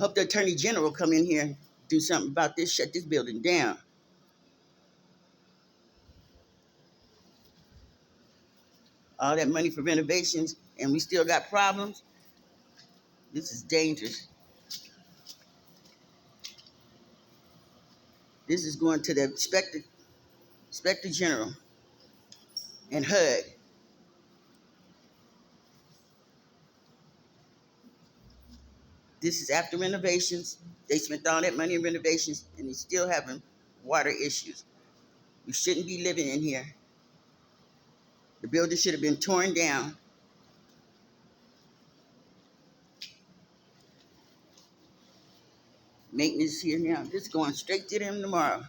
Hope the Attorney General come in here and do something about this, shut this building down. All that money for renovations, and we still got problems. This is dangerous. This is going to the Inspector General and HUD. This is after renovations. They spent all that money in renovations, and they're still having water issues. We shouldn't be living in here. The building should have been torn down. Maintenance here now. This is going straight to them tomorrow.